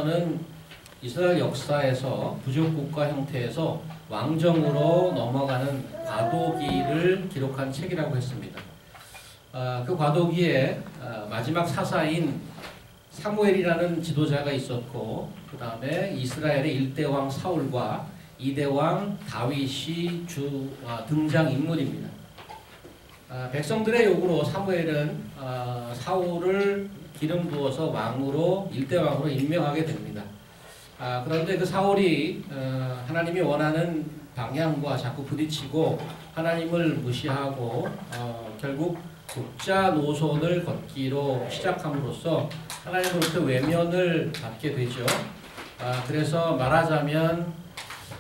사무엘서는 이스라엘 역사에서 부족국가 형태에서 왕정으로 넘어가는 과도기를 기록한 책이라고 했습니다. 그 과도기에 마지막 사사인 사무엘이라는 지도자가 있었고, 그 다음에 이스라엘의 1대 왕 사울과 2대 왕 다윗이 등장인물입니다. 백성들의 요구로 사무엘은 사울을 기름 부어서 왕으로 1대 왕으로 임명하게 됩니다. 그런데 그 사울이 하나님이 원하는 방향과 자꾸 부딪히고 하나님을 무시하고 결국 독자 노선을 걷기로 시작함으로써 하나님으로부터 외면을 받게 되죠. 그래서 말하자면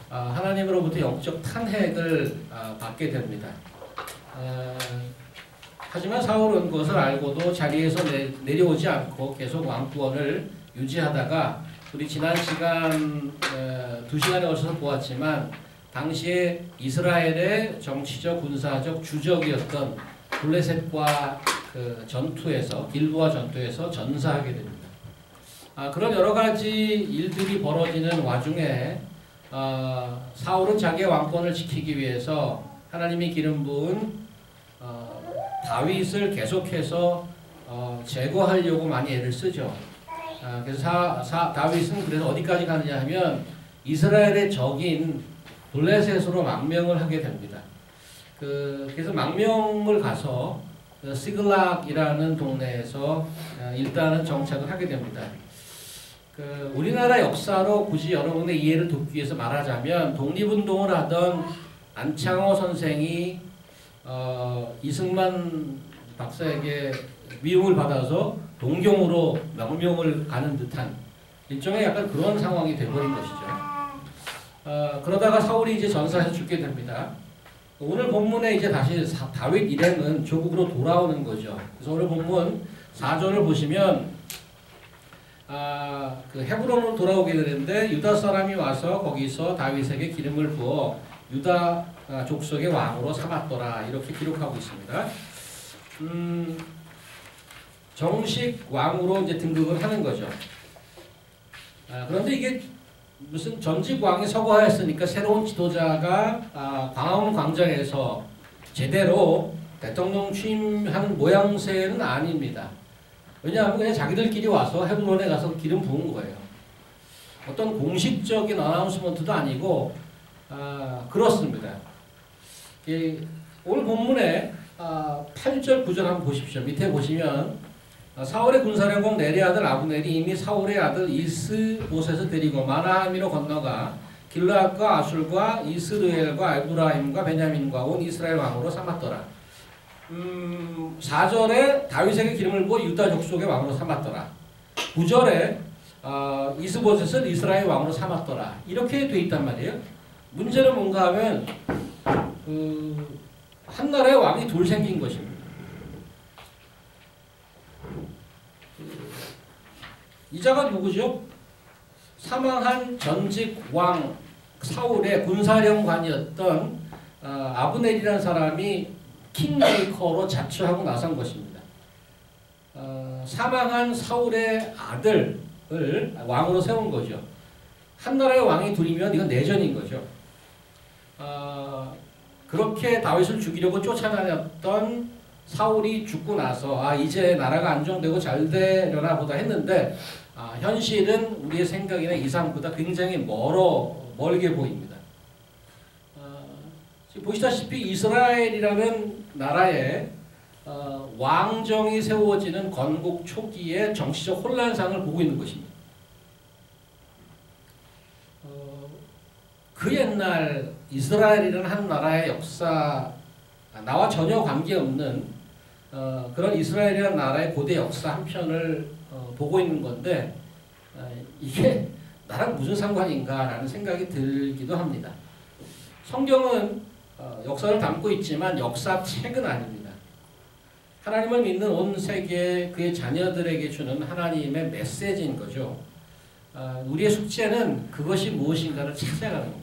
하나님으로부터 영적 탄핵을 받게 됩니다. 하지만 사울은 그것을 알고도 자리에서 내려오지 않고 계속 왕권을 유지하다가 우리 지난 시간 2시간에 걸쳐서 보았지만 당시에 이스라엘의 정치적 군사적 주적이었던 블레셋과 그 전투에서 길보아 전투에서 전사하게 됩니다. 그런 여러 가지 일들이 벌어지는 와중에 사울은 자기의 왕권을 지키기 위해서 하나님이 기름 부은 다윗을 계속해서 제거하려고 많이 애를 쓰죠. 그래서 다윗은 그래서 어디까지 가느냐 하면 이스라엘의 적인 블레셋으로 망명을 하게 됩니다. 그래서 망명을 가서 시글락이라는 동네에서 일단은 정착을 하게 됩니다. 우리나라 역사로 굳이 여러분의 이해를 돕기 위해서 말하자면 독립운동을 하던 안창호 선생이 이승만 박사에게 미움을 받아서 동경으로 명명을 가는 듯한 일종의 약간 그런 상황이 되어버린 것이죠. 그러다가 사울이 이제 전사해서 죽게 됩니다. 오늘 본문에 이제 다시 다윗 일행은 조국으로 돌아오는 거죠. 그래서 오늘 본문 4절을 보시면 그 헤브론으로 돌아오게 되는데 유다 사람이 와서 거기서 다윗에게 기름을 부어 유다 족속의 왕으로 삼았더라 이렇게 기록하고 있습니다. 정식 왕으로 이제 등극을 하는 거죠. 그런데 이게 무슨 전직 왕이 서거하였으니까 새로운 지도자가 광화문 광장에서 제대로 대통령 취임하는 모양새는 아닙니다. 왜냐하면 그냥 자기들끼리 와서 헤브론에 가서 기름 부은 거예요. 어떤 공식적인 어나운스먼트도 아니고 그렇습니다. 오늘 본문에 8절 9절 한번 보십시오. 밑에 보시면 사울의 군사령공 네리 아들 아브넬이 이미 사울의 아들 이스보셋을 데리고 마나하미로 건너가 길르앗과 아술과 이스르엘과 에브라임과 베냐민과 온 이스라엘 왕으로 삼았더라. 4절에 다윗에게 기름을 부어 유다 족속의 왕으로 삼았더라. 9절에 이스보셋을 이스라엘 왕으로 삼았더라. 이렇게 돼 있단 말이에요. 문제는 뭔가 하면 한 나라의 왕이 둘 생긴 것입니다. 이자가 누구죠? 사망한 전직 왕 사울의 군사령관이었던 아브넬이라는 사람이 킹메이커로 자처하고 나선 것입니다. 사망한 사울의 아들을 왕으로 세운 거죠. 한 나라의 왕이 둘이면 이건 내전인 거죠. 그렇게 다윗을 죽이려고 쫓아다녔던 사울이 죽고 나서 이제 나라가 안정되고 잘 되려나 보다 했는데 현실은 우리의 생각이나 이상보다 굉장히 멀게 보입니다. 지금 보시다시피 이스라엘이라는 나라에 왕정이 세워지는 건국 초기의 정치적 혼란상을 보고 있는 것입니다. 그 옛날 이스라엘이라는 한 나라의 역사, 나와 전혀 관계없는 그런 이스라엘이라는 나라의 고대 역사 한 편을 보고 있는 건데 이게 나랑 무슨 상관인가라는 생각이 들기도 합니다. 성경은 역사를 담고 있지만 역사책은 아닙니다. 하나님을 믿는 온 세계 그의 자녀들에게 주는 하나님의 메시지인 거죠. 우리의 숙제는 그것이 무엇인가를 찾아가는 겁니다.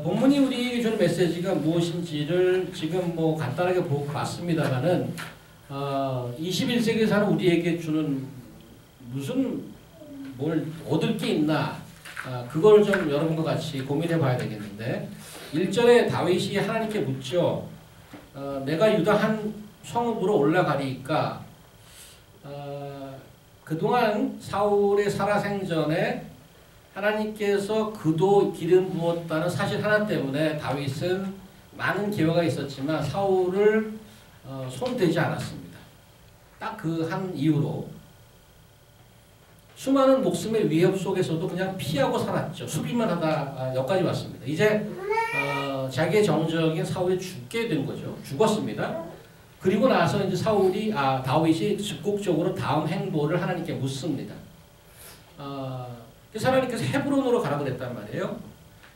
본문이 우리에게 주는 메시지가 무엇인지를 지금 간단하게 봤습니다만은 21세기에 사는 우리에게 주는 무슨 뭘 얻을 게 있나 그걸 좀 여러분과 같이 고민해 봐야 되겠는데 1절에 다윗이 하나님께 묻죠. 내가 유다 한 성읍으로 올라가리까 그동안 사울의 살아생전에 하나님께서 그도 기름 부었다는 사실 하나 때문에 다윗은 많은 기회가 있었지만 사울을 손대지 않았습니다. 딱 그 한 이유로 수많은 목숨의 위협 속에서도 그냥 피하고 살았죠. 수비만 하다 여기까지 왔습니다. 이제 자기의 정적인 사울이 죽게 된 거죠. 죽었습니다. 그리고 나서 이제 다윗이 즉각적으로 다음 행보를 하나님께 묻습니다. 그래서 하나님께서 헤브론으로 가라 그랬단 말이에요.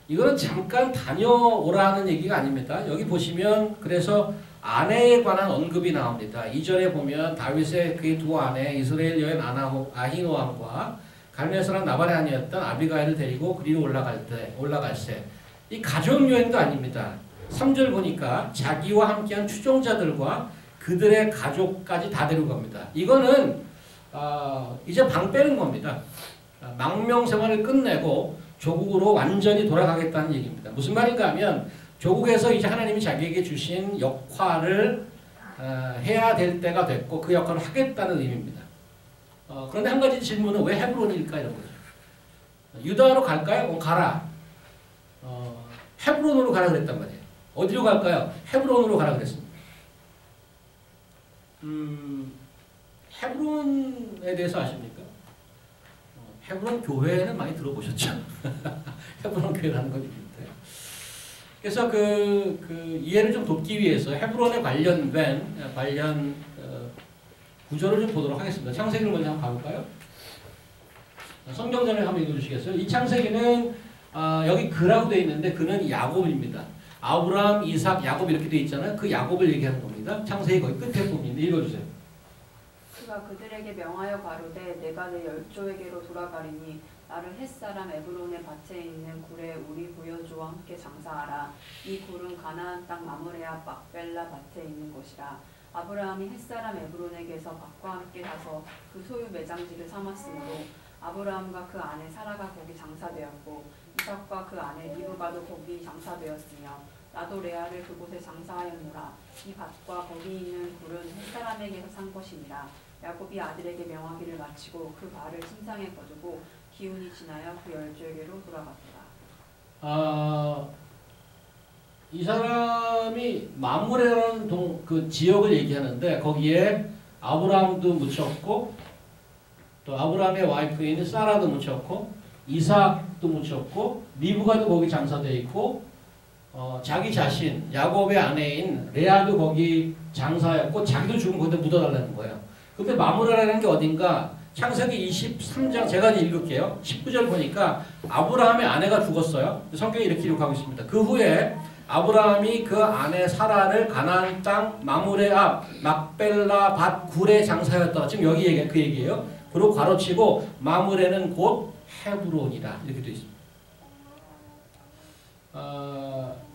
이거는 잠깐 다녀오라는 얘기가 아닙니다. 여기 보시면 그래서 아내에 관한 언급이 나옵니다. 2절에 보면 다윗의 그의 두 아내 이스라엘 여인 아히노암과 갈멜 사람 나발의 아내였던 아비가일을 데리고 그리로 올라갈새 이 가족 여행도 아닙니다. 3절 보니까 자기와 함께한 추종자들과 그들의 가족까지 다 데리고 갑니다. 이거는 이제 방 빼는 겁니다. 망명 생활을 끝내고 조국으로 완전히 돌아가겠다는 얘기입니다. 무슨 말인가 하면 조국에서 이제 하나님이 자기에게 주신 역할을 해야 될 때가 됐고 그 역할을 하겠다는 의미입니다. 그런데 한 가지 질문은 왜 헤브론일까 이런 거죠. 유다로 갈까요? 가라. 헤브론으로 가라 그랬단 말이에요. 어디로 갈까요? 헤브론으로 가라 그랬습니다. 헤브론에 대해서 아십니까? 헤브론 교회는 많이 들어보셨죠? 헤브론 교회라는 걸 있는데. 그래서 그 이해를 좀 돕기 위해서 헤브론에 관련 구절을 좀 보도록 하겠습니다. 창세기를 먼저 한번 가볼까요? 성경전을 한번 읽어주시겠어요? 이 창세기는 여기 그라고 되어 있는데 그는 야곱입니다. 아브라함, 이삭, 야곱 이렇게 되어 있잖아요. 그 야곱을 얘기하는 겁니다. 창세기 거기 끝에 부분인데 읽어주세요. 그가 그들에게 명하여 가로되 내가 내 열조에게로 돌아가리니 나를 햇사람 에브론의 밭에 있는 굴에 우리 부여주와 함께 장사하라. 이 굴은 가나안 땅 마므레아 막벨라 밭에 있는 곳이라. 아브라함이 햇사람 에브론에게서 밭과 함께 사서 그 소유 매장지를 삼았으므로 아브라함과 그 아내 사라가 거기 장사되었고 이삭과 그 아내 리브가도 거기 장사되었으며 나도 레아를 그곳에 장사하였노라. 이 밭과 거기 있는 굴은 햇사람에게서 산 것이니라. 야곱이 아들에게 명하기를 마치고 그 발을 침상에 거두고 기운이 지나여 그 열조에게로 돌아갔더라. 이 사람이 마므레라는 그 지역을 얘기하는데 거기에 아브라함도 묻혔고 또 아브라함의 와이프인 사라도 묻혔고 이삭도 묻혔고 리브가도 거기 장사되어 있고 자기 자신 야곱의 아내인 레아도 거기 장사였고 자기도 죽은 거기다 묻어달라는 거예요. 근데 마므레라는 게 어딘가 창세기 23장 제가 읽을게요. 19절 보니까 아브라함의 아내가 죽었어요. 성경이 이렇게 기록하고 있습니다. 그 후에 아브라함이 그 아내 사라를 가나안 땅 마므레 앞 막벨라 밭 굴에 장사였다. 지금 여기 그 얘기예요. 그리고 괄호치고 마므레는 곧 헤브론이라 이렇게 되어 있습니다.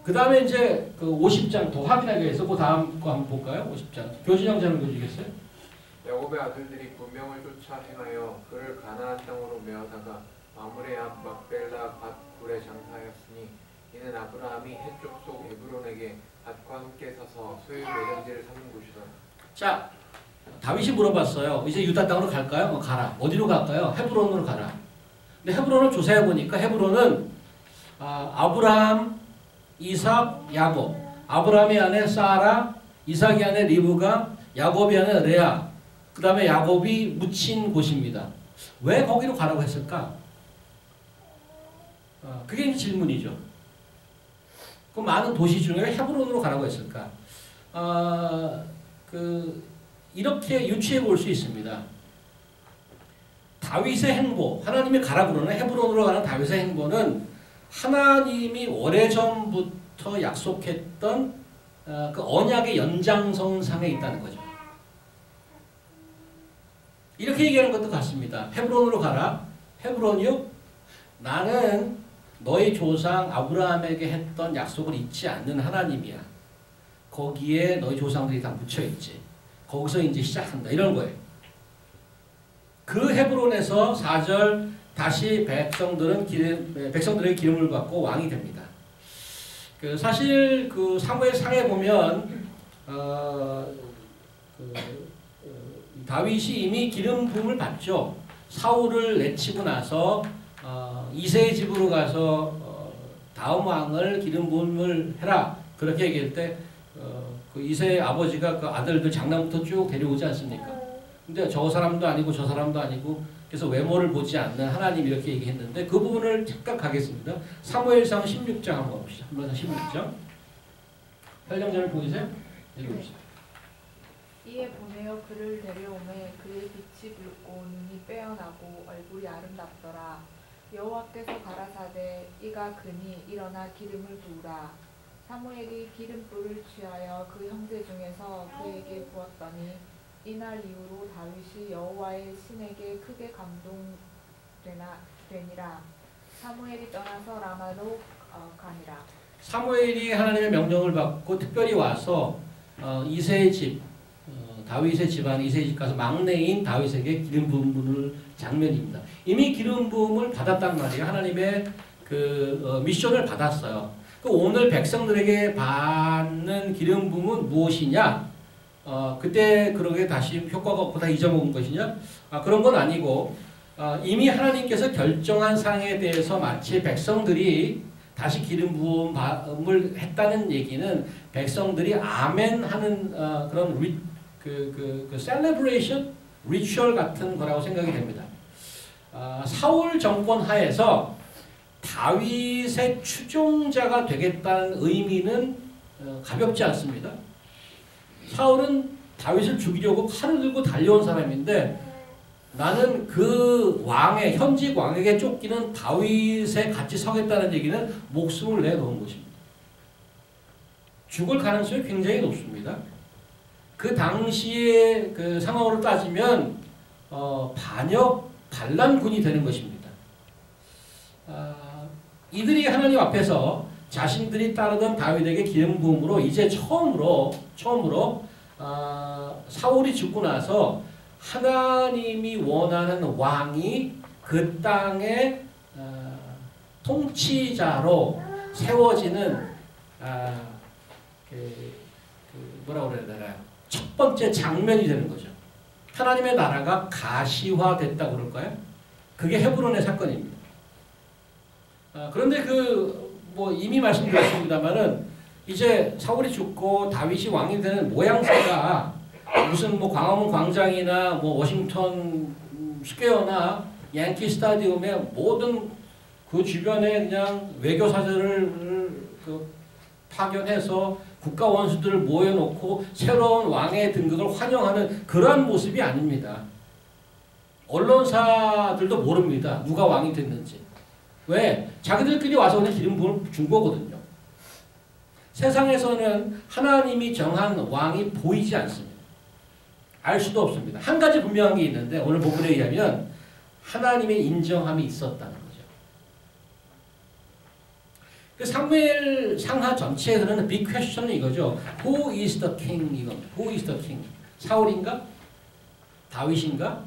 그 다음에 이제 그 50장 더 확인하기 위해서 그 다음 거 한번 볼까요? 50장. 교진영 자는 읽어주시겠어요? 야곱의 아들들이 분명을 쫓아 행하여 그를 가나안 땅으로 메어다가 마므레 앞 막벨라 밭 굴에 장사하였으니 이는 아브라함이 해쪽 속 에브론에게 밭과 함께 사서 소유 매장지를 사는 곳이다. 자, 다윗이 물어봤어요. 이제 유다 땅으로 갈까요? 가라. 어디로 갈까요? 헤브론으로 가라. 근데 헤브론을 조사해 보니까 헤브론은 아브라함, 이삭, 야곱, 아브라함의 아내 사라, 이삭의 아내 리브가, 야곱의 아내 레아, 그 다음에 야곱이 묻힌 곳입니다. 왜 거기로 가라고 했을까? 그게 이제 질문이죠. 그 많은 도시 중에 헤브론으로 가라고 했을까? 이렇게 유추해 볼 수 있습니다. 다윗의 행보, 하나님이 가라 그러는 헤브론으로 가는 다윗의 행보는 하나님이 오래전부터 약속했던 그 언약의 연장선상에 있다는 거죠. 이렇게 얘기하는 것도 같습니다. 헤브론으로 가라. 헤브론이요? 나는 너희 조상 아브라함에게 했던 약속을 잊지 않는 하나님이야. 거기에 너희 조상들이 다 묻혀있지. 거기서 이제 시작한다. 이런 거예요. 그 헤브론에서 4절 다시 백성들에게 기름을 받고 왕이 됩니다. 사실 그 사무엘상에 보면 다윗이 이미 기름 부음을 받죠. 사울을 내치고 나서 이새의 집으로 가서 다음 왕을 기름 부음을 해라 그렇게 얘기할 때 그 이새의 아버지가 그 아들들 장남부터 쭉 데려오지 않습니까? 근데 저 사람도 아니고 저 사람도 아니고 그래서 외모를 보지 않는 하나님 이렇게 얘기했는데 그 부분을 잠깐 가겠습니다. 사무엘상 16장 한번 봅시다. 사무엘상 16장. 설명자를 보이세요? 읽어보시죠. 이에 보내어 그를 데려오매 그의 빛이 붉고 눈이 빼어나고 얼굴이 아름답더라. 여호와께서 가라사대 이가 그니 일어나 기름을 부으라. 사무엘이 기름불을 취하여 그 형제 중에서 그에게 부었더니 이날 이후로 다윗이 여호와의 신에게 크게 감동되니라. 사무엘이 떠나서 라마로 가니라. 사무엘이 하나님의 명령을 받고 특별히 와서 이새의 집, 다윗의 집안 이새의 집 가서 막내인 다윗에게 기름 부음을 장면입니다. 이미 기름 부음을 받았단 말이에요. 하나님의 그 미션을 받았어요. 오늘 백성들에게 받는 기름 부음은 무엇이냐? 그때 그러게 다시 효과가 없고 다 잊어먹은 것이냐? 그런 건 아니고 이미 하나님께서 결정한 사항에 대해서 마치 백성들이 다시 기름 부음을 했다는 얘기는 백성들이 아멘 하는 그런 셀레브레이션, 리추얼 같은 거라고 생각이 됩니다. 사울 정권 하에서 다윗의 추종자가 되겠다는 의미는 가볍지 않습니다. 사울은 다윗을 죽이려고 칼을 들고 달려온 사람인데 나는 그 왕의 현직 왕에게 쫓기는 다윗에 같이 서겠다는 얘기는 목숨을 내놓은 것입니다. 죽을 가능성이 굉장히 높습니다. 그 당시의 그 상황으로 따지면 반역 반란군이 되는 것입니다. 이들이 하나님 앞에서 자신들이 따르던 다윗에게 기름 부음으로 이제 처음으로 사울이 죽고 나서 하나님이 원하는 왕이 그 땅의 통치자로 세워지는 뭐라고 그래야 되나요? 첫 번째 장면이 되는 거죠. 하나님의 나라가 가시화됐다고 그럴까요? 그게 헤브론의 사건입니다. 그런데 이미 말씀드렸습니다만은 이제 사울이 죽고 다윗이 왕이 되는 모양새가 무슨 광화문 광장이나 워싱턴 스퀘어나 양키 스타디움의 모든 그 주변에 그냥 외교사절을 파견해서 국가 원수들을 모여놓고 새로운 왕의 등극을 환영하는 그러한 모습이 아닙니다. 언론사들도 모릅니다. 누가 왕이 됐는지. 왜? 자기들끼리 와서 그냥 기름 부음을 준 거거든요. 세상에서는 하나님이 정한 왕이 보이지 않습니다. 알 수도 없습니다. 한 가지 분명한 게 있는데 오늘 본문에 의하면 하나님의 인정함이 있었다는 거죠. 사무엘 상하 전체에 흐르는 빅 퀘스천은 이거죠. Who is the king? 이겁니다. Who is the king? 사울인가? 다윗인가?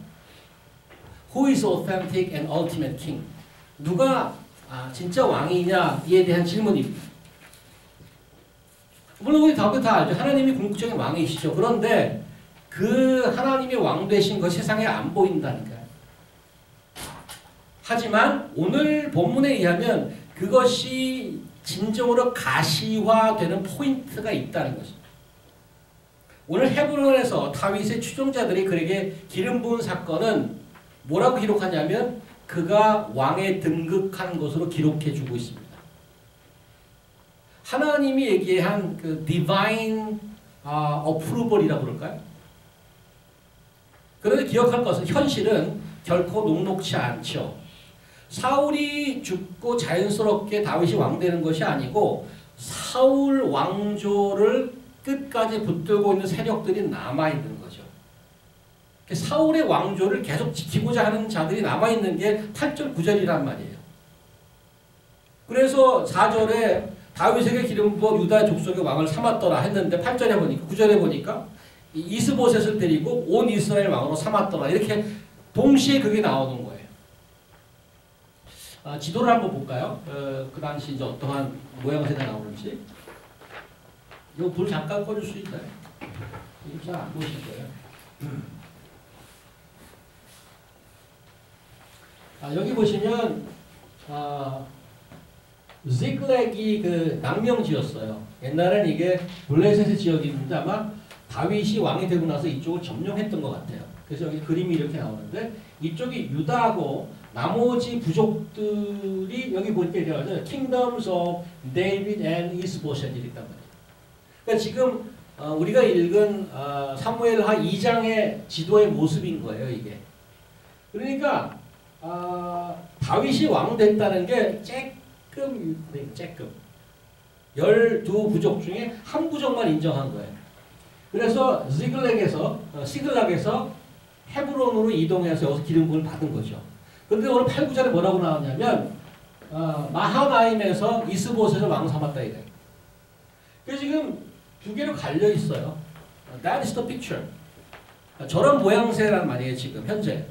Who is authentic and ultimate king? 누가 진짜 왕이냐 이에 대한 질문입니다. 물론 우리 다들 다 알죠. 하나님이 궁극적인 왕이시죠. 그런데 그 하나님이 왕 되신 것 세상에 안 보인다니까요. 하지만 오늘 본문에 의하면 그것이 진정으로 가시화되는 포인트가 있다는 것입니다. 오늘 헤브론에서 다윗의 추종자들이 그에게 기름 부은 사건은 뭐라고 기록하냐면 그가 왕에 등극한 것으로 기록해주고 있습니다. 하나님이 얘기한 그 divine approval이라고 그럴까요? 그런데 기억할 것은 현실은 결코 녹록치 않죠. 사울이 죽고 자연스럽게 다윗이 왕되는 것이 아니고 사울 왕조를 끝까지 붙들고 있는 세력들이 남아있는 거죠. 사울의 왕조를 계속 지키고자 하는 자들이 남아있는 게 8절 9절이란 말이에요. 그래서 4절에 다윗에게 기름 부어 유다 족속의 왕을 삼았더라 했는데 8절에 보니까 9절에 보니까 이스보셋을 데리고 온 이스라엘 왕으로 삼았더라 이렇게 동시에 그게 나오는 거예요. 지도를 한번 볼까요? 그 당시 이제 어떠한 모양새가 나오는지. 이거 불 잠깐 꺼줄 수 있나요? 이거 잘 안 보실 거예요. 여기 보시면 지글렉이 그 망명지였어요. 옛날엔 이게 블레셋의 지역이었는데 아마 다윗이 왕이 되고 나서 이쪽을 점령했던 것 같아요. 그래서 여기 그림이 이렇게 나오는데 이쪽이 유다하고 나머지 부족들이 여기 볼 때 이래가지고 Kingdoms of David and Isboset 이랬단 말이에요. 그러니까 지금 우리가 읽은 사무엘하 2장의 지도의 모습인 거예요, 이게. 그러니까 다윗이 왕 됐다는 게 쬐끔 12부족 중에 한 부족만 인정한 거예요. 그래서 시글락에서 헤브론으로 이동해서 여기서 기름부을 받은 거죠. 그런데 오늘 8, 9절에 뭐라고 나왔냐면 마하나임에서 이스보셋을 왕 삼았다 이래요. 그래서 지금 두 개로 갈려 있어요. That is the picture. 저런 모양새란 말이에요, 지금 현재.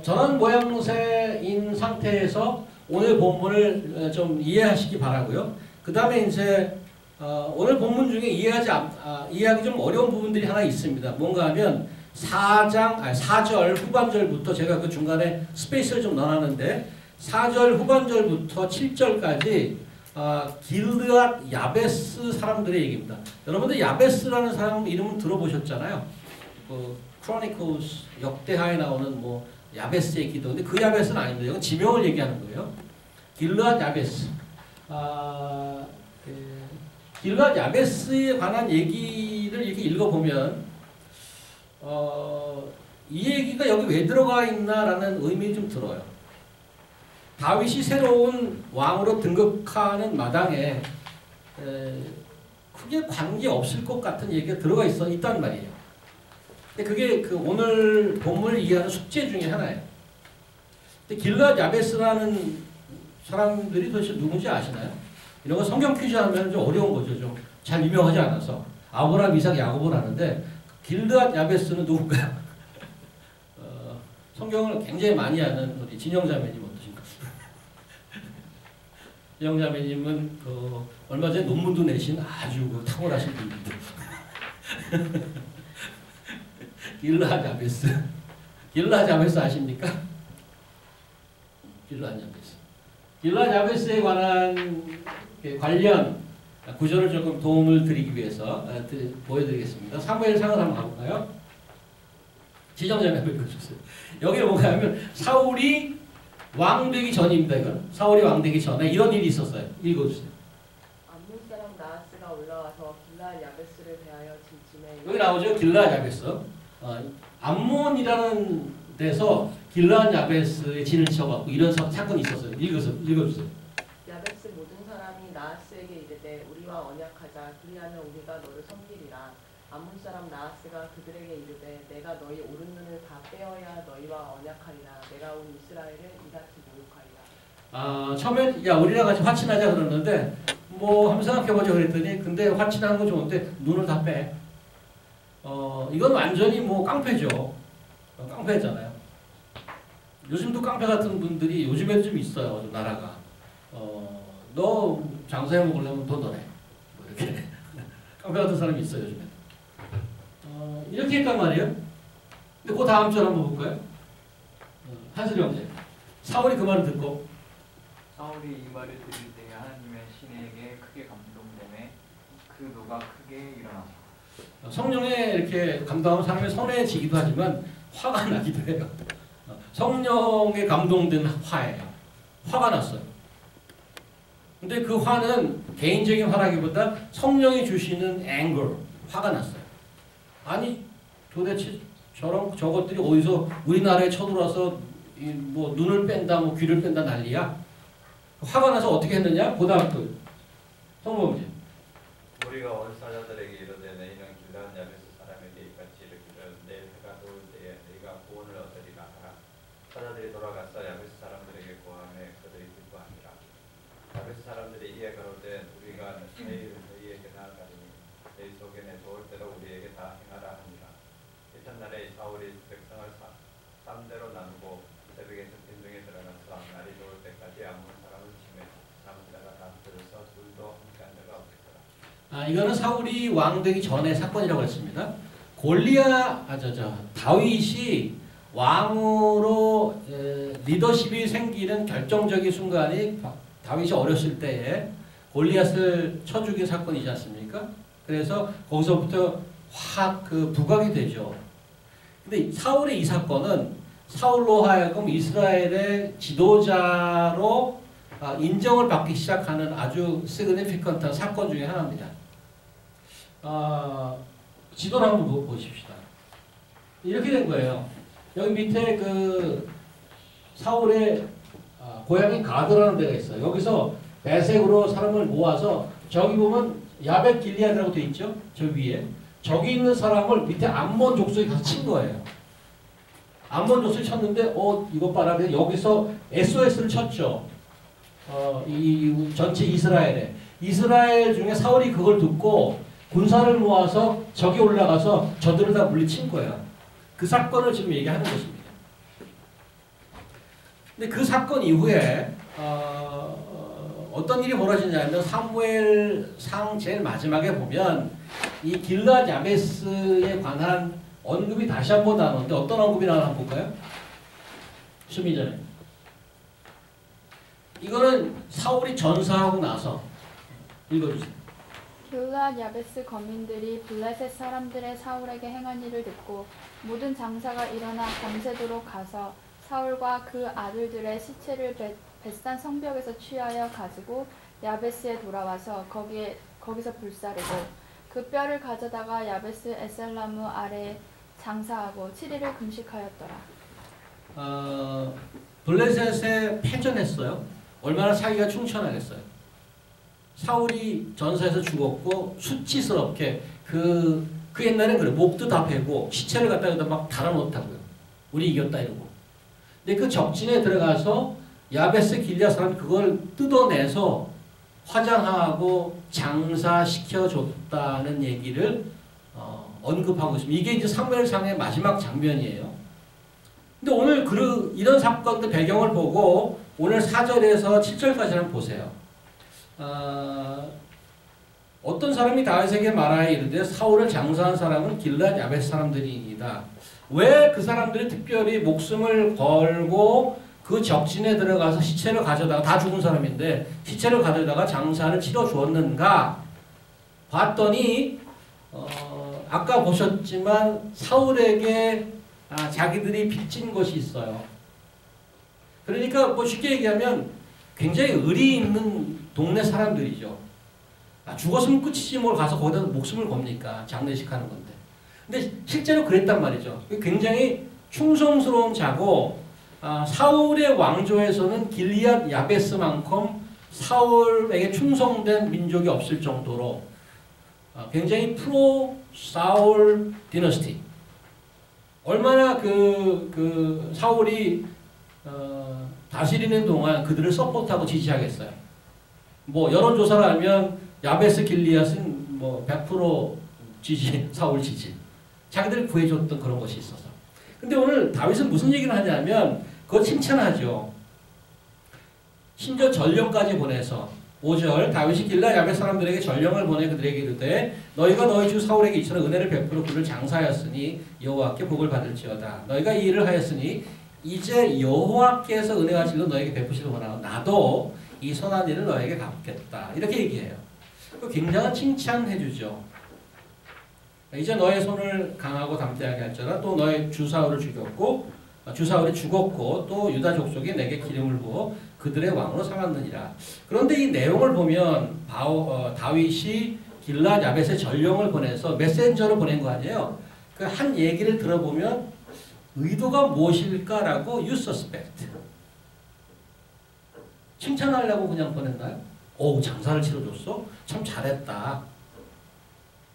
저런 모양새인 상태에서 오늘 본문을 좀 이해하시기 바라고요. 그 다음에 이제 오늘 본문 중에 이해하기 좀 어려운 부분들이 하나 있습니다. 뭔가 하면 4절 후반절부터 제가 그 중간에 스페이스를 좀 넣어놨는데 4절 후반절부터 7절까지 길르앗 야베스 사람들의 얘기입니다. 여러분들 야베스라는 사람 이름은 들어보셨잖아요. 그 크로니클스 역대하에 나오는 뭐 야베스의 기도인데 그 야베스는 아닙니다. 이건 지명을 얘기하는 거예요. 길르앗 야베스. 길르앗 야베스에 관한 얘기를 이렇게 읽어보면 이 얘기가 여기 왜 들어가 있나라는 의미 좀 들어요. 다윗이 새로운 왕으로 등극하는 마당에 크게 관계 없을 것 같은 얘기가 들어가 있단 말이에요. 근데 그게 그 오늘 본문을 이해하는 숙제 중에 하나예요. 근데 길르앗 야베스라는 사람들이 도대체 누군지 아시나요? 이런 거 성경 퀴즈 하면 좀 어려운 거죠. 좀 잘 유명하지 않아서. 아브라함, 이삭, 야곱을 아는데 길르앗 야베스는 누군가요? 성경을 굉장히 많이 아는 우리 진영자매님 어떠신가요? 진영자매님은 얼마 전에 논문도 내신 아주 탁월하신 분인데 길르앗 야베스. 길르앗 야베스 아십니까? 길르앗 야베스. 길르앗 야베스에 관련 구절을 조금 도움을 드리기 위해서 보여드리겠습니다. 사무엘상을 한번 가볼까요? 지정자매 한번 읽어주세요. 여기 뭔가 하면 사울이 왕되기 전입니다. 이건 사울이 왕되기 전에 이런 일이 있었어요. 읽어주세요. 암몬 사람 나하스가 올라와서 길르앗 야베스를 대하여 진침해. 여기 나오죠. 길르앗 야베스. 암몬이라는 데서 길르앗 야베스에 진을 쳐갖고 이런 사건이 있었어요. 읽어주세요. 야베스 모든 사람이 나하스에게 이르되 우리와 언약하자. 그리하면 우리가 너를 섬기리라. 암몬 사람 나하스가 그들에게 이르되 내가 너희 오른 눈을 다 빼어야 너희와 언약하리라. 내가 온 이스라엘을 이같이 모욕하리라. 처음에 우리랑 같이 화친하자 그러는데 뭐 한번 생각해보자 그랬더니 근데 화친하는 거 좋은데 눈을 다 빼. 이건 완전히 뭐 깡패죠. 깡패잖아요. 요즘도 깡패 같은 분들이 요즘에도 좀 있어요. 나라가. 너 장사해 먹으려면 돈 더 내. 뭐 이렇게. 깡패 같은 사람이 있어요. 요즘에. 이렇게 했단 말이에요. 근데 그 다음 절 한번 볼까요? 한슬이 형제. 사울이 그 말을 듣고 사울이 이 말을 들을 때 하나님의 신에게 크게 감동되매 그 노가 크게 일어나서 성령에 이렇게 감동하면 사람이 선해지기도 하지만 화가 나기도 해요. 성령에 감동된 화예요. 화가 났어요. 근데 그 화는 개인적인 화라기보다 성령이 주시는 anger, 화가 났어요. 아니 도대체 저것들이 어디서 우리나라에 쳐들어와서 뭐 눈을 뺀다, 뭐 귀를 뺀다 난리야. 화가 나서 어떻게 했느냐? 그 다음 그 성모님. 우리가 온 사자들에게 이르되 너희는 길르앗 야베스 사람에게 이같이 이르기를 내일 해가 떠올 때에 너희가 구원을 얻으리라 하라. 사자들이 돌아가서 야베스 사람들에게 고하매 그들이 기뻐하니라. 야베스 사람들이 이에 가로되 우리가 내일 너희에게 나아가리니 너희 속에 내 좋을 대로 우리에게 다 행하라 하니라. 이튿날에 사울이 백성을 3대로 나누고 이거는 사울이 왕 되기 전의 사건이라고 했습니다. 다윗이 왕으로 리더십이 생기는 결정적인 순간이 다윗이 어렸을 때에 골리앗을 쳐 죽인 사건이지 않습니까? 그래서 거기서부터 확 그 부각이 되죠. 근데 사울의 이 사건은 사울로 하여금 이스라엘의 지도자로 인정을 받기 시작하는 아주 시그니피컨트한 사건 중에 하나입니다. 지도를 한번 보십시다. 이렇게 된 거예요. 여기 밑에 그 사울의 고향인 가드라는 데가 있어요. 여기서 배색으로 사람을 모아서 저기 보면 야벳 길리앗이라고 돼 있죠. 저 위에. 저기 있는 사람을 밑에 암몬 족속이 가서 친 거예요. 암몬 족속이 쳤는데 이것 봐라. 여기서 SOS를 쳤죠. 이 전체 이스라엘에. 이스라엘 중에 사울이 그걸 듣고 군사를 모아서 저기 올라가서 저들을 다 물리친 거예요. 그 사건을 지금 얘기하는 것입니다. 근데 그 사건 이후에 어떤 일이 벌어지냐면 사무엘상 제일 마지막에 보면 이 길르앗 야베스에 관한 언급이 다시 한번 나오는데 어떤 언급이 나오나 한번 볼까요? 수미 전에. 이거는 사울이 전사하고 나서 읽어주세요. 길르앗 야베스 거민들이 블레셋 사람들의 사울에게 행한 일을 듣고 모든 장사가 일어나 밤새도록 가서 사울과 그 아들들의 시체를 벳산 성벽에서 취하여 가지고 야베스에 돌아와서 거기서 불사르고 그 뼈를 가져다가 야베스 에셀나무 아래에 장사하고 7일을 금식하였더라. 블레셋에 패전했어요. 얼마나 사기가 충천하겠어요. 사울이 전사에서 죽었고 수치스럽게 그 옛날엔 그래 목도 다 베고 시체를 갖다가 막 달아놓다고요. 우리 이겼다 이러고. 근데 그 적진에 들어가서 야베스 길리앗 사람이 그걸 뜯어내서 화장하고 장사시켜줬다는 얘기를 언급하고 있습니다. 이게 이제 사무엘상의 마지막 장면이에요. 근데 오늘 이런 사건들 배경을 보고 오늘 4절에서 7절까지 한번 보세요. 어떤 사람이 다윗에게 말하여 이르되 사울을 장사한 사람은 길르앗 야베스 사람들이니이다. 왜 그 사람들이 특별히 목숨을 걸고 그 적진에 들어가서 시체를 가져다가 다 죽은 사람인데 시체를 가져다가 장사를 치러 주었는가 봤더니 아까 보셨지만 사울에게 자기들이 빚진 것이 있어요. 그러니까 뭐 쉽게 얘기하면 굉장히 의리 있는 동네 사람들이죠. 죽었으면 끝이지 뭘 가서 거기다 목숨을 겁니까? 장례식 하는 건데. 근데 실제로 그랬단 말이죠. 굉장히 충성스러운 자고 사울의 왕조에서는 길리앗 야베스만큼 사울에게 충성된 민족이 없을 정도로 굉장히 프로 사울 디너스티. 얼마나 그 사울이 다스리는 동안 그들을 서포트하고 지지하겠어요. 뭐 여론조사를 하면 야베스 길리앗은 뭐 100% 지지, 사울 지지. 자기들이 구해줬던 그런 것이 있어서. 근데 오늘 다윗은 무슨 얘기를 하냐면 그거 칭찬하죠. 심지어 전령까지 보내서 5절 다윗이 길르앗 야베스 사람들에게 전령을 보내 그들에게 이르되 너희가 너희 주 사울에게 이처럼 은혜를 베풀어 그를 장사하였으니 여호와께 복을 받을지어다. 너희가 이 일을 하였으니 이제 여호와께서 은혜와 진로 너에게 베푸시를 원하고 나도 이 선한 일을 너에게 갚겠다. 이렇게 얘기해요. 굉장한 칭찬해 주죠. 이제 너의 손을 강하고 담대하게 할지어다. 또 너의 주 사울을 죽였고 주 사울이 죽었고 또 유다 족속이 내게 기름을 부어 그들의 왕으로 삼았느니라. 그런데 이 내용을 보면 다윗이 길르앗 야벳에 전령을 보내서 메신저로 보낸 거 아니에요. 그 한 얘기를 들어보면 의도가 무엇일까라고 you suspect. 칭찬하려고 그냥 보냈나요? 오, 장사를 치러줬어? 참 잘했다.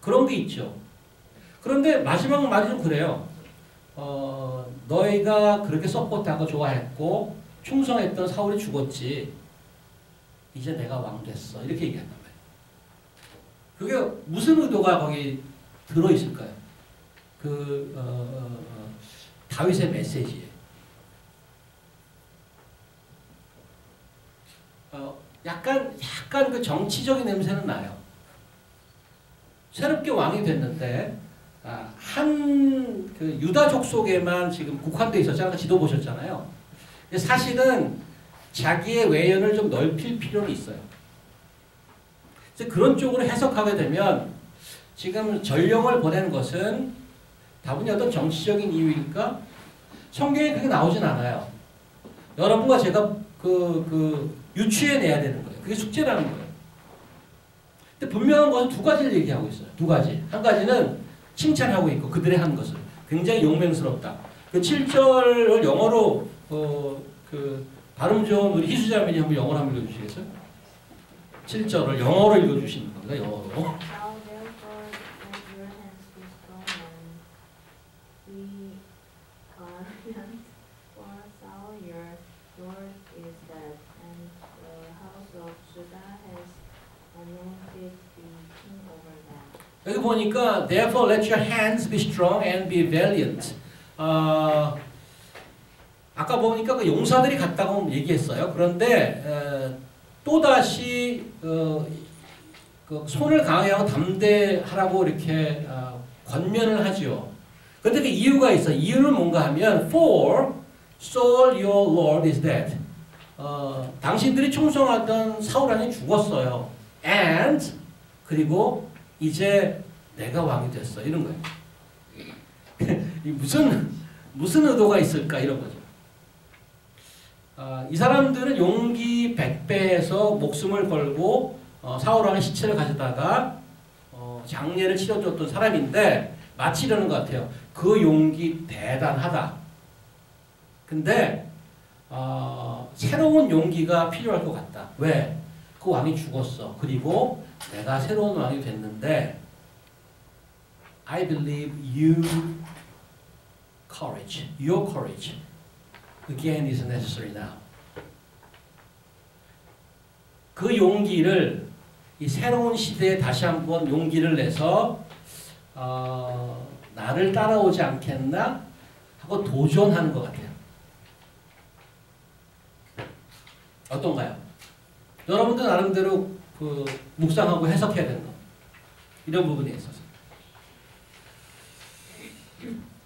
그런 게 있죠. 그런데 마지막 말이 좀 그래요. 너희가 그렇게 서포트하고 좋아했고 충성했던 사울이 죽었지. 이제 내가 왕 됐어. 이렇게 얘기한단 말이에요. 그게 무슨 의도가 거기 들어있을까요? 다윗의 메시지에. 약간 그 정치적인 냄새는 나요. 새롭게 왕이 됐는데 한 그 유다족 속에만 지금 국한돼 있었잖아요. 지도 보셨잖아요. 사실은 자기의 외연을 좀 넓힐 필요는 있어요. 이제 그런 쪽으로 해석하게 되면 지금 전령을 보낸 것은 다분히 어떤 정치적인 이유일까? 성경에 그게 나오진 않아요. 여러분과 제가 유추해내야 되는 거예요. 그게 숙제라는 거예요. 근데 분명한 것은 두 가지를 얘기하고 있어요. 두 가지. 한 가지는 칭찬하고 있고 그들의 한 것을. 굉장히 용맹스럽다. 그 7절을 영어로 발음 좋은 우리 희수자매님 한번 영어로 한번 읽어주시겠어요? 7절을 영어로 읽어주시는 겁니다. 영어로. Thou therefore let your hands be strong and be valiant, for Saul your Lord is dead, and the house of Judah has anointed thee king over them. 여기 보니까 therefore let your hands be strong and be valiant. 아까 보니까 그 용사들이 갔다고 얘기했어요. 그런데 또다시 그 손을 강하게 하고 담대하라고 이렇게 권면을 하죠. 그런데 그 이유가 있어. 이유는 뭔가 하면 for Saul your Lord is dead. 당신들이 충성하던 사울 왕이 죽었어요. And 그리고 이제 내가 왕이 됐어. 이런 거예요. 무슨 의도가 있을까 이런 거죠. 이 사람들은 용기 100배에서 목숨을 걸고 사울 왕의 시체를 가져다가 장례를 치러줬던 사람인데 마치 이러는 것 같아요. 그 용기 대단하다. 근데 새로운 용기가 필요할 것 같다. 왜? 그 왕이 죽었어. 그리고 내가 새로운 왕이 됐는데 I believe your courage again is necessary now. 그 용기를 이 새로운 시대에 다시 한번 용기를 내서 나를 따라오지 않겠나 하고 도전하는 것 같아요. 어떤가요? 여러분들 나름대로 묵상하고 해석해야 되는 거. 이런 부분에 있어서.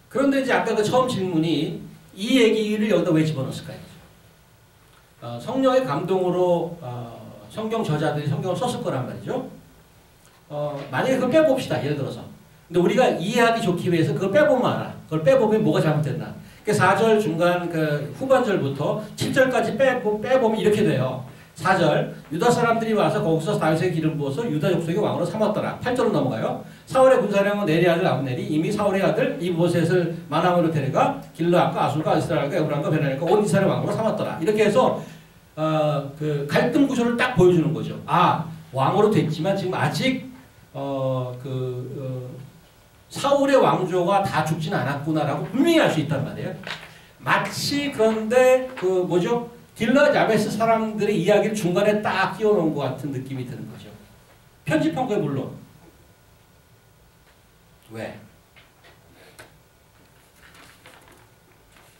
그런데 이제 아까 그 처음 질문이 이 얘기를 여기다 왜 집어넣었을까요? 성령의 감동으로 성경 저자들이 성경을 썼을 거란 말이죠. 만약에 그걸 빼봅시다. 예를 들어서. 근데 우리가 이해하기 좋기 위해서 그걸 빼보면 알아. 그걸 빼보면 뭐가 잘못됐나. 4절 중간 후반절부터 7절까지 빼보면 이렇게 돼요. 4절 유다 사람들이 와서 거기서 다윗에게 기름 부어서 유다 족속의 왕으로 삼았더라. 8절로 넘어가요. 사울의 군사령은 네리 아들 아브넬이 이미 사울의 아들 이브보셋을 마나으로 데려가 길르앗과 아술과 이스라엘과 에브람과 베냐민과 온 이스라엘 왕으로 삼았더라. 이렇게 해서 그 갈등 구조를 딱 보여주는 거죠. 왕으로 됐지만 지금 아직 사울의 왕조가 다 죽지는 않았구나라고 분명히 알 수 있단 말이에요. 마치 그런데 길르앗 야베스 사람들의 이야기를 중간에 딱 끼워놓은 것 같은 느낌이 드는 거죠. 편집한 거예요, 물론. 왜?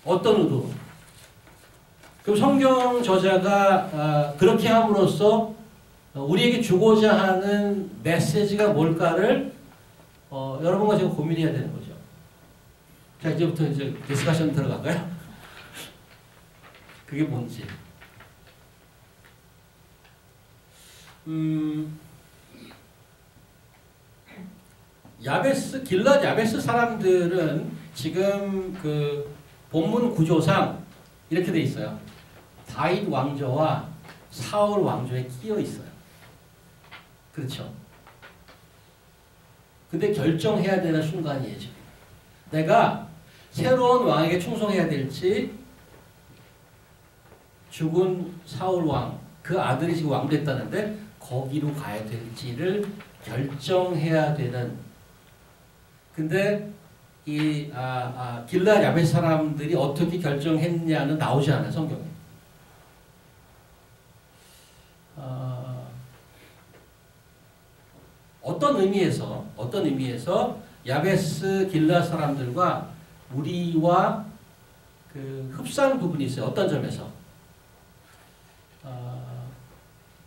어떤 의도로? 그럼 성경 저자가 그렇게 함으로써 우리에게 주고자 하는 메시지가 뭘까를 여러분과 제가 고민해야 되는 거죠. 자, 이제부터 이제 디스커션 들어갈까요? 그게 뭔지. 길르앗 야베스 사람들은 지금 그 본문 구조상 이렇게 돼 있어요. 다윗 왕조와 사울 왕조에 끼어 있어요. 그렇죠? 근데 결정해야 되는 순간이에요, 지금. 내가 새로운 왕에게 충성해야 될지 죽은 사울 왕, 그 아들이 지금 왕 됐다는데 거기로 가야 될지를 결정해야 되는. 근데 이 길르앗 야베스 사람들이 어떻게 결정했냐는 나오지 않아요, 성경에. 어떤 의미에서 야베스 길르앗 사람들과 우리와 그 흡사한 부분이 있어요. 어떤 점에서?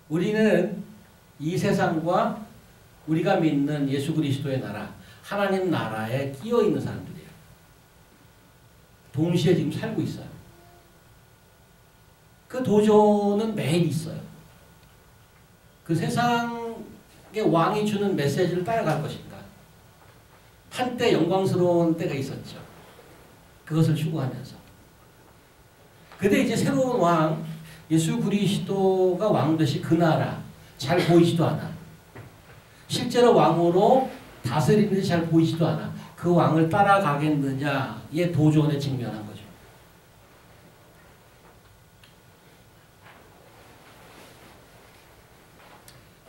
우리는 이 세상과 우리가 믿는 예수 그리스도의 나라, 하나님 나라에 끼어 있는 사람들이에요. 동시에 지금 살고 있어요. 그 도전은 매일 있어요. 그 세상의 왕이 주는 메시지를 따라갈 것인가? 한때 영광스러운 때가 있었죠. 그것을 추구하면서. 근데 이제 새로운 왕, 예수 그리스도가 왕 되시 그 나라, 잘 보이지도 않아. 실제로 왕으로 다스리는지 잘 보이지도 않아. 그 왕을 따라가겠느냐의 도전에 직면한 거죠.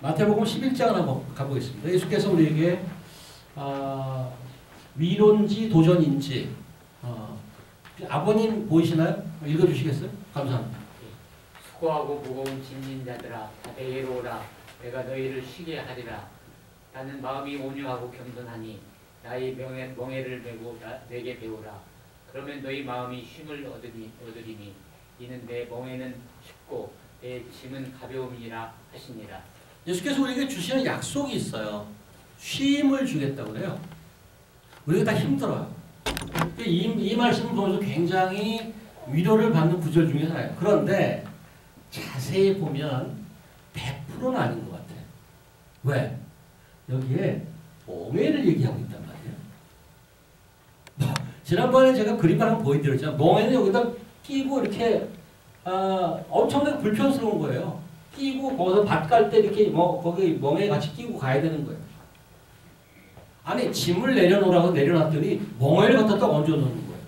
마태복음 11장을 한번 가보겠습니다. 예수께서 우리에게 위로인지 도전인지 아버님 보이시나요? 읽어주시겠어요? 감사합니다. 수고하고 무거운 짐진 자들아 다 내게로 오라. 내가 너희를 쉬게 하리라. 나는 마음이 온유하고 겸손하니 나의 멍에를 메고 내게 배우라. 그러면 너희 마음이 쉼을 얻으리니 이는 내 멍에는 쉽고 내 짐은 가벼움이라 하시니라. 예수께서 우리에게 주시는 약속이 있어요. 쉼을 주겠다고 그래요. 우리가 다 힘들어요. 이 말씀을 보면서 굉장히 위로를 받는 구절 중에 하나예요. 그런데 자세히 보면 100%는 아닌 것 같아요. 왜? 여기에 멍에를 얘기하고 있단 말이에요. 지난번에 제가 그림을 한번 보여드렸잖아요. 멍에는 여기다 끼고 이렇게 엄청나게 불편스러운 거예요. 끼고 거기서 밭 갈 때 이렇게 거기 멍에 같이 끼고 가야 되는 거예요. 아니 짐을 내려놓으라고 내려놨더니 멍에를 갖다 딱 얹어놓는 거예요.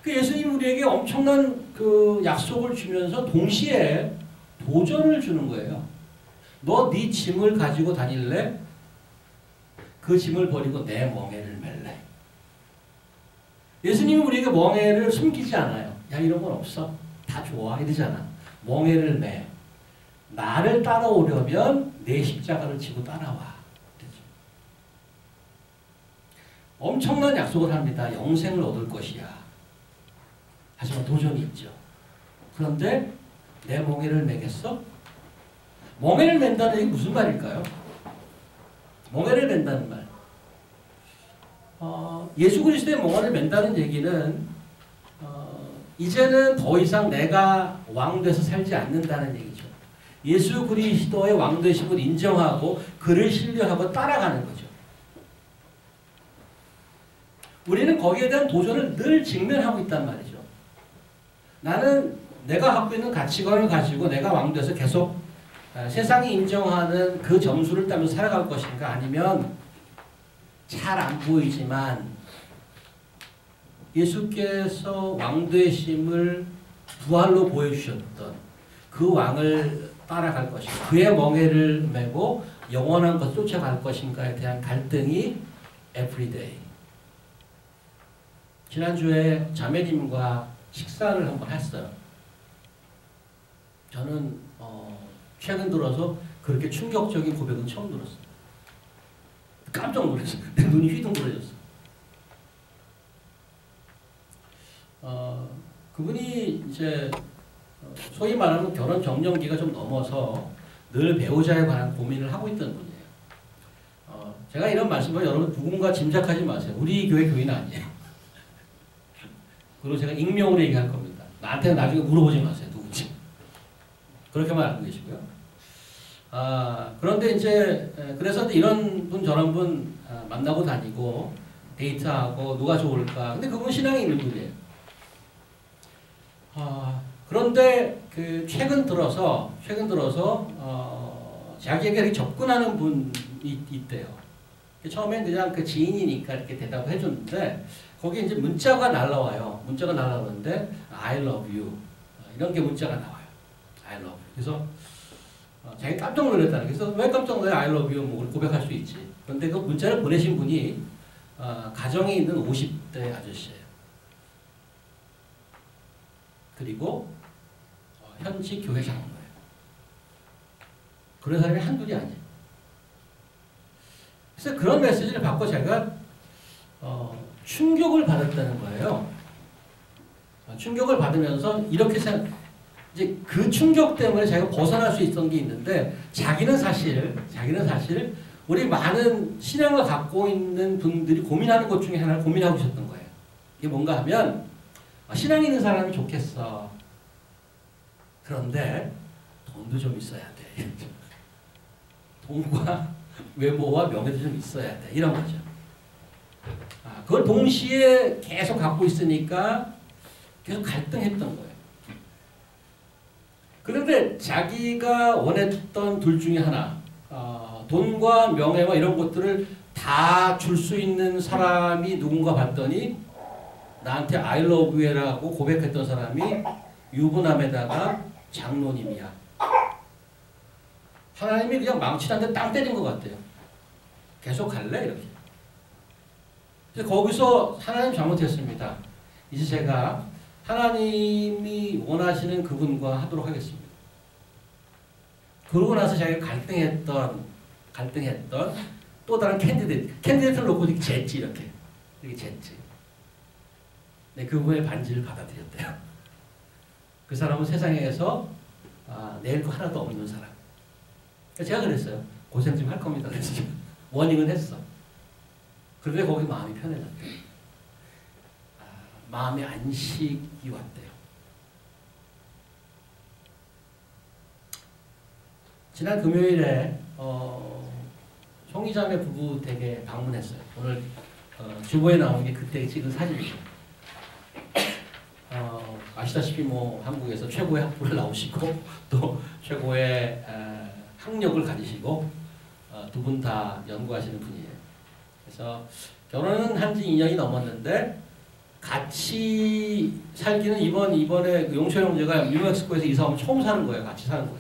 그 예수님 우리에게 엄청난 그 약속을 주면서 동시에 도전을 주는 거예요. 너 네 짐을 가지고 다닐래? 그 짐을 버리고 내 멍에를 맬래? 예수님은 우리에게 멍에를 숨기지 않아요. 야 이런 건 없어. 다 좋아 이러잖아. 멍에를 매. 나를 따라오려면 내 십자가를 지고 따라와. 그렇죠? 엄청난 약속을 합니다. 영생을 얻을 것이야. 하지만 도전이 있죠. 그런데 내 멍에를 매겠어? 멍에를 맨다는 얘기 무슨 말일까요? 멍에를 맨다는 말. 예수 그리스도의 멍에를 맨다는 얘기는 이제는 더 이상 내가 왕 돼서 살지 않는다는 얘기죠. 예수 그리스도의 왕 되심을 인정하고 그를 신뢰하고 따라가는 거죠. 우리는 거기에 대한 도전을 늘 직면하고 있단 말이죠. 나는 내가 갖고 있는 가치관을 가지고 내가 왕 돼서 계속 세상이 인정하는 그 점수를 따면서 살아갈 것인가 아니면 잘 안 보이지만 예수께서 왕 되심을 부활로 보여주셨던 그 왕을 따라갈 것인가 그의 멍에를 메고 영원한 것을 쫓아갈 것인가에 대한 갈등이 everyday. 지난주에 자매님과 식사를 한번 했어요. 저는 최근 들어서 그렇게 충격적인 고백은 처음 들었어요. 깜짝 놀랐어요. 내 눈이 휘둥그레졌어요. 그분이 이제 소위 말하는 결혼 정년기가 좀 넘어서 늘 배우자에 관한 고민을 하고 있던 분이에요. 제가 이런 말씀을 여러분 누군가 짐작하지 마세요. 우리 교회 교인은 아니에요. 그리고 제가 익명으로 얘기할 겁니다. 나한테 나중에 물어보지 마세요. 누군지. 그렇게만 알고 계시고요. 그런데 이제 그래서 이런 분 저런 분 만나고 다니고 데이트하고 누가 좋을까. 근데 그분 신앙이 있는 분이에요. 그런데 그 최근 들어서 자기에게 접근하는 분이 있대요. 처음엔 그냥 그 지인이니까 이렇게 대답을 해줬는데 거기에 이제 문자가 날라와요. 문자가 날라오는데 I love you 이런 게 문자가 나와요. I love you. 그래서 자기 깜짝 놀랐다는. 그래서 왜 깜짝 놀래? I love you 뭐 고백할 수 있지. 그런데 그 문자를 보내신 분이 가정에 있는 50대 아저씨예요. 그리고 현지 교회 장로예요. 그런 사람이 한둘이 아니에요. 그래서 그런 메시지를 받고 제가 충격을 받았다는 거예요. 충격을 받으면서 이렇게 이제 그 충격 때문에 자기가 벗어날 수 있었던 게 있는데 자기는 사실 우리 많은 신앙을 갖고 있는 분들이 고민하는 것 중에 하나를 고민하고 있었던 거예요. 이게 뭔가 하면 신앙이 있는 사람이 좋겠어. 그런데 돈도 좀 있어야 돼. 돈과 외모와 명예도 좀 있어야 돼. 이런 거죠. 그걸 동시에 계속 갖고 있으니까 계속 갈등했던 거예요. 그런데 자기가 원했던 둘 중에 하나, 돈과 명예와 이런 것들을 다 줄 수 있는 사람이 누군가 봤더니 나한테 I love you라고 고백했던 사람이 유부남에다가 장로님이야. 하나님이 그냥 망치한테 땅 때린 것 같아요. 계속 갈래? 이렇게. 그래서 거기서 하나님 잘못했습니다. 이제 제가 하나님이 원하시는 그분과 하도록 하겠습니다. 그러고 나서 자기가 갈등했던 또 다른 캔디데이트를 놓고 이렇게 쟀지, 이렇게 쟀지. 네, 그분의 반지를 받아들였대요. 그 사람은 세상에서 내일 거 하나도 없는 사람. 제가 그랬어요. 고생 좀 할 겁니다. 그래서 워닝은 했어. 그런데 거기 마음이 편해졌대요. 마음의 안식이 왔대요. 지난 금요일에 송이자매 부부 댁에 방문했어요. 오늘 주보에 나온 게 그때 찍은 사진이죠. 아시다시피 뭐 한국에서 최고의 학부를 나오시고 또 최고의 학력을 가지시고 두 분 다 연구하시는 분이에요. 그래서 결혼은 한 지 2년이 넘었는데 같이 살기는 이번에 용철 형제가 뉴멕시코에서 이사 오면 처음 사는 거예요. 같이 사는 거예요.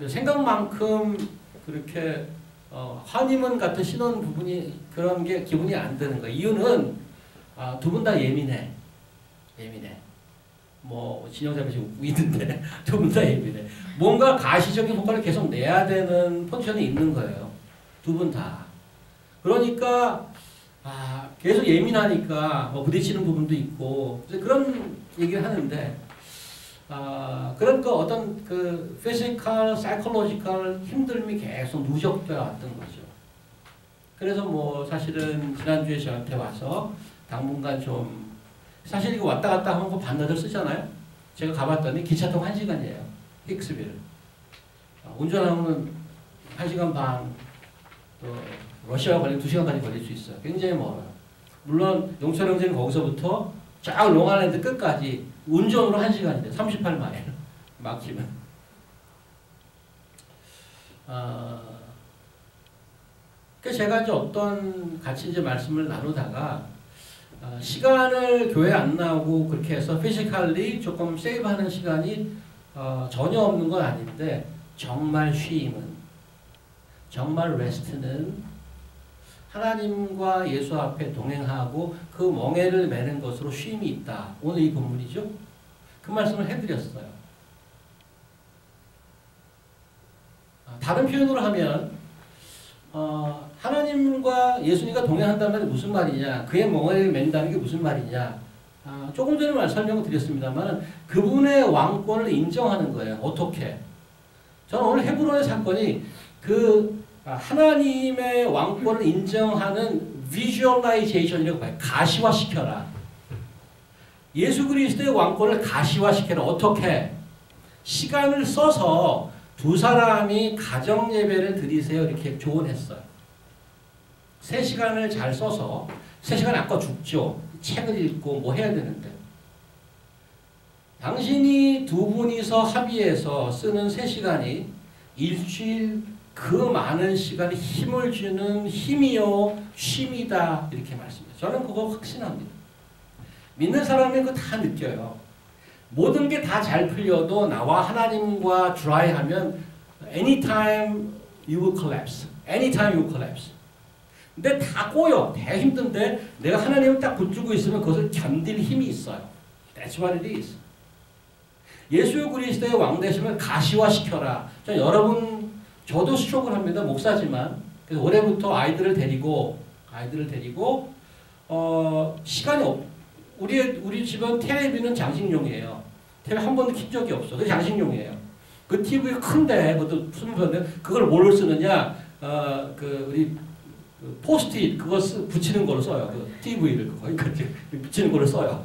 생각만큼 그렇게 환희문 같은 신혼 부분이 그런 게 기분이 안 드는 거예요. 이유는 두 분 다 예민해. 뭐 진영자매 지금 웃고 있는데 두 분 다 예민해. 뭔가 가시적인 효과를 계속 내야 되는 포지션이 있는 거예요. 두 분 다. 그러니까 계속 예민하니까 뭐 부딪히는 부분도 있고 그런 얘기를 하는데 그러니까 어떤 그 피지컬, 사이콜로지컬 힘듦이 계속 누적되어 왔던 거죠. 그래서 뭐 사실은 지난주에 저한테 와서 당분간 좀 사실 이거 왔다 갔다 하면 그 반나절 쓰잖아요. 제가 가봤더니 기차통 1시간이에요. 힉스빌. 운전하면 1시간 반, 또 러시아가 걸리면 2시간까지 걸릴 수 있어요. 굉장히 멀어요. 물론 용철 형제는 거기서부터 쫙 롱아일랜드 끝까지 운전으로 1시간인데 38마일 막히면. 그래서 제가 이제 어떤 같이 이제 말씀을 나누다가 시간을 교회 안 나오고 그렇게 해서 피지컬리 조금 세이브하는 시간이 전혀 없는 건 아닌데 정말 쉼은, 정말 레스트는 하나님과 예수 앞에 동행하고 그 멍에를 매는 것으로 쉼이 있다. 오늘 이 본문이죠. 그 말씀을 해드렸어요. 다른 표현으로 하면 하나님과 예수님과 동행한다는 무슨 말이냐, 그의 멍에를 맨다는 게 무슨 말이냐, 조금 전에 설명을 드렸습니다만 그분의 왕권을 인정하는 거예요. 어떻게? 저는 오늘 헤브론의 사건이 그 하나님의 왕권을 인정하는 비주얼라이제이션이라고 봐요. 가시화시켜라. 예수 그리스도의 왕권을 가시화시켜라. 어떻게? 시간을 써서 두 사람이 가정 예배를 드리세요. 이렇게 조언했어요. 3시간을 잘 써서 3시간 아까 죽죠. 책을 읽고 뭐 해야 되는데. 당신이 두 분이서 합의해서 쓰는 3시간이 일주일 그 많은 시간에 힘을 주는 힘이요 쉼이다 이렇게 말씀해요. 저는 그거 확신합니다. 믿는 사람이 그거 다 느껴요. 모든 게 다 잘 풀려도 나와 하나님과 드라이하면 anytime you will collapse. anytime you will collapse. 근데 다 꼬여. 다 힘든데 내가 하나님을 딱 붙들고 있으면 그것을 견딜 힘이 있어요. That's what it is. 예수 그리스도의 왕되심을 가시화시켜라. 저도 스트로크를 합니다. 목사지만. 그래서 올해부터 아이들을 데리고 시간이 우리 집은 텔레비는 장식용이에요. TV 한 번도 킨 적이 없어. 그게 양식용이에요. 그 TV 큰데 그것도 스무번데 그걸 뭘로 쓰느냐? 우리 포스트잇 그거 붙이는 걸로 써요. 그 TV를 거기까지 붙이는 걸로 써요.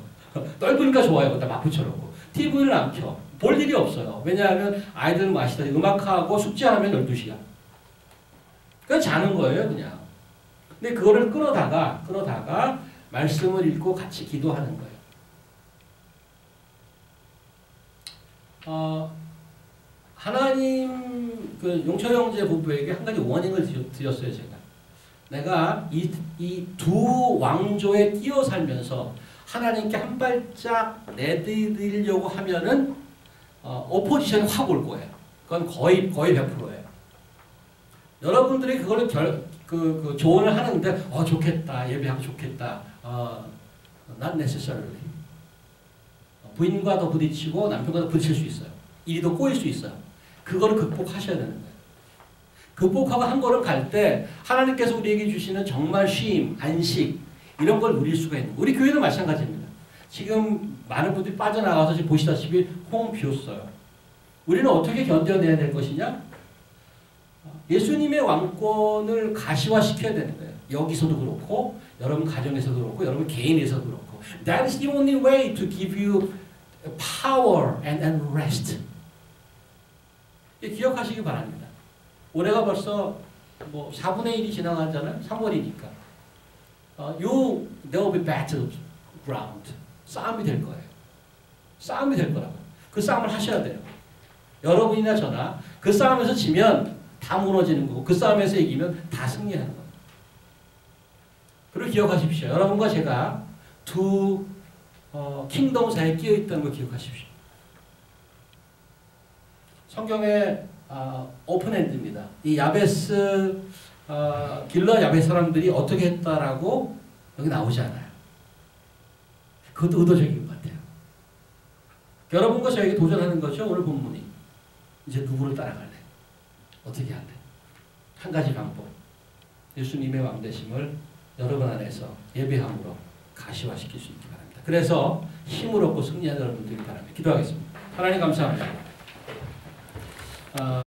넓으니까 좋아요. 거기다 막 붙여놓고 TV를 안 켜. 볼 일이 없어요. 왜냐하면 아이들은 아시다시피 음악하고 숙제하면 12시야. 그냥 자는 거예요, 그냥. 근데 그거를 끌어다가 말씀을 읽고 같이 기도하는 거예요. 하나님 그 용철 형제 부부에게 한 가지 원인을 드렸어요, 제가. 내가 이 두 왕조에 끼어 살면서 하나님께 한 발짝 내드리려고 하면은 오포지션이 확 올 거예요. 그건 거의 100%예요. 여러분들이 그거를 조언을 하는데 좋겠다, 예배하면 좋겠다. Not necessarily. 부인과도 부딪히고 남편과도 부딪힐 수 있어요. 일이 더 꼬일 수 있어요. 그거를 극복하셔야 되는 거예요. 극복하고 한 걸음 갈 때 하나님께서 우리에게 주시는 정말 쉼, 안식 이런 걸 누릴 수가 있는 거예요. 우리 교회도 마찬가지입니다. 지금 많은 분들이 빠져나가서 지금 보시다시피 홍 비었어요. 우리는 어떻게 견뎌내야 될 것이냐? 예수님의 왕권을 가시화시켜야 되는 거예요. 여기서도 그렇고 여러분 가정에서도 그렇고 여러분 개인에서도 그렇고 That is the only way to give you power and rest. 기억하시기 바랍니다. 올해가 벌써 4분의 1이 지나가잖아요. 3월이니까. There will be battleground. 싸움이 될 거예요. 싸움이 될 거라고요. 그 싸움을 하셔야 돼요. 여러분이나 저나 그 싸움에서 지면 다 무너지는 거고 그 싸움에서 이기면 다 승리하는 겁니다. 그리고 기억하십시오. 여러분과 제가 두 킹덤 사이에 끼어 있다는 걸 기억하십시오. 성경에 오픈엔드입니다. 이 야베스 길라 야베스 사람들이 어떻게 했다라고 여기 나오지 않아요. 그것도 의도적인 것 같아요. 여러분과 저에게 도전하는 거죠. 오늘 본문이. 이제 누구를 따라갈래? 어떻게 할래? 한 가지 방법. 예수님의 왕되심을 여러분 안에서 예배함으로 가시화시킬 수 있기 바랍니다. 그래서 힘을 얻고 승리하는 여러분들이 바랍니다. 기도하겠습니다. 하나님 감사합니다.